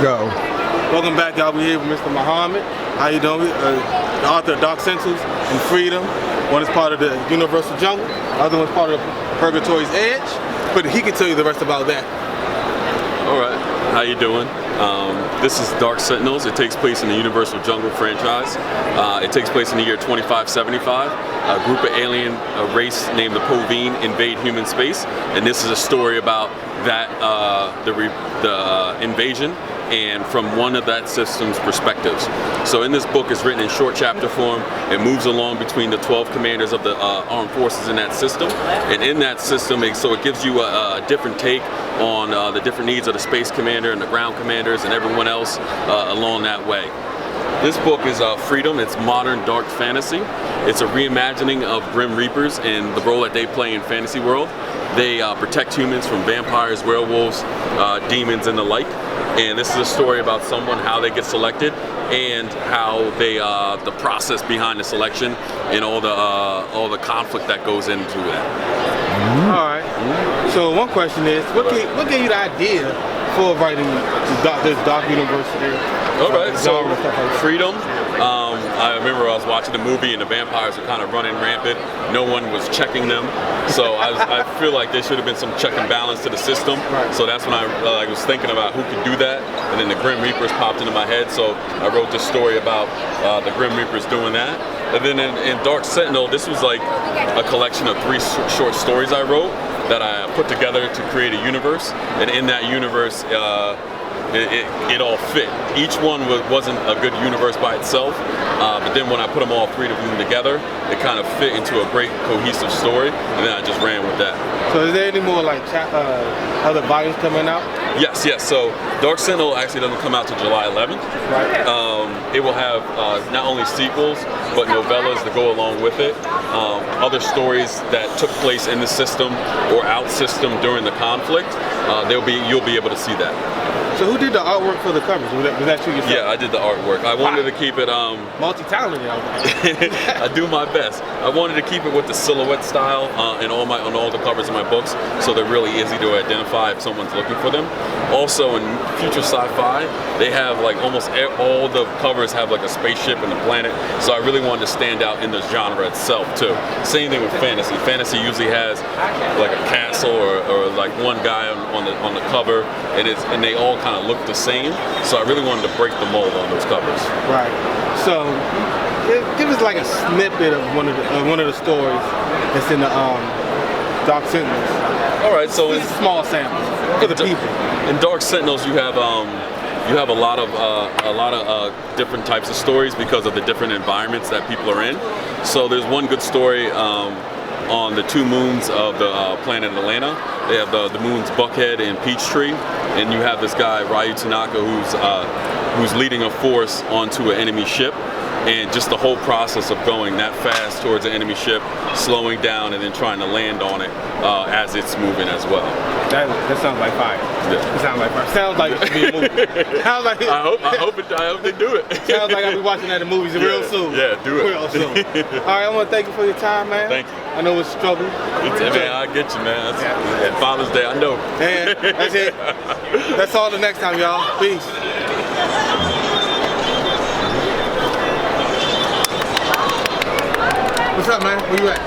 Go. Welcome back, y'all. We're here with Mr. Muhammad. How you doing? The author of Dark Sentinels and Freedom. One is part of the Universal Jungle. The other one's part of Purgatory's Edge. But he can tell you the rest about that. All right. How you doing? This is Dark Sentinels. It takes place in the Universal Jungle franchise. It takes place in the year 2575. A group of alien race named the Poveen invade human space, and this is a story about that the invasion and from one of that system's perspectives. So in this book, it's written in short chapter form. It moves along between the 12 commanders of the armed forces in that system, and in that system, so it gives you a different take on the different needs of the space commander and the ground commanders and everyone else along that way. This book is Freedom. It's modern dark fantasy. It's a reimagining of Grim Reapers and the role that they play in fantasy world. They protect humans from vampires, werewolves, demons, and the like. And this is a story about someone, how they get selected, and how they the process behind the selection and all the conflict that goes into that. All right. So one question is, what gave you the idea for writing this dark universe here? All right. So Freedom. I remember I was watching the movie and the vampires were kind of running rampant. No one was checking them. So I feel like there should have been some check and balance to the system. Right. So that's when I was thinking about who could do that. And then the Grim Reapers popped into my head. So I wrote this story about the Grim Reapers doing that. And then in Dark Sentinel, this was like a collection of 3 short stories I wrote that I put together to create a universe. And in that universe, it all fit. Each one wasn't a good universe by itself, but then when I put them all 3 of them together, it kind of fit into a great cohesive story, and then I just ran with that. So is there any more like other volumes coming out? Yes. So Dark Sentinel actually doesn't come out till July 11th. Right. It will have not only sequels, but novellas that go along with it. Other stories that took place in the system or out system during the conflict. You'll be able to see that. So who did the artwork for the covers? Was that you yourself? Yeah, I did the artwork. I wanted to keep it multi-talented. I do my best. I wanted to keep it with the silhouette style on all the covers of my books, so they're really easy to identify if someone's looking for them. Also, in future sci-fi, they have like almost all the covers have like a spaceship and a planet. So I really wanted to stand out in the genre itself too. Same thing with fantasy. Fantasy usually has like a castle or like one guy on the cover, and they all kind of look the same. So I really wanted to break the mold on those covers. Right. So give us like a snippet of one of the stories that's in the Dark Sentinels. All right. So it's a small sample for the people. In Dark Sentinels, you have a lot of different types of stories because of the different environments that people are in. So there's one good story on the 2 moons of the planet Atlanta. They have the moons Buckhead and Peachtree, and you have this guy Ryu Tanaka who's leading a force onto an enemy ship. And just the whole process of going that fast towards an enemy ship, slowing down, and then trying to land on it as it's moving as well. That sounds like fire. Yeah. It sounds like fire. Sounds like it should be a movie. Sounds like it. I hope they do it. Sounds like I'll be watching that in movies real soon. Yeah, do it. Real soon. All right, I want to thank you for your time, man. Thank you. I know it's a struggle. Man, I get you, man. At Father's Day, I know. Yeah, that's it. That's all the next time, y'all. Peace. What's up, man? Where you at?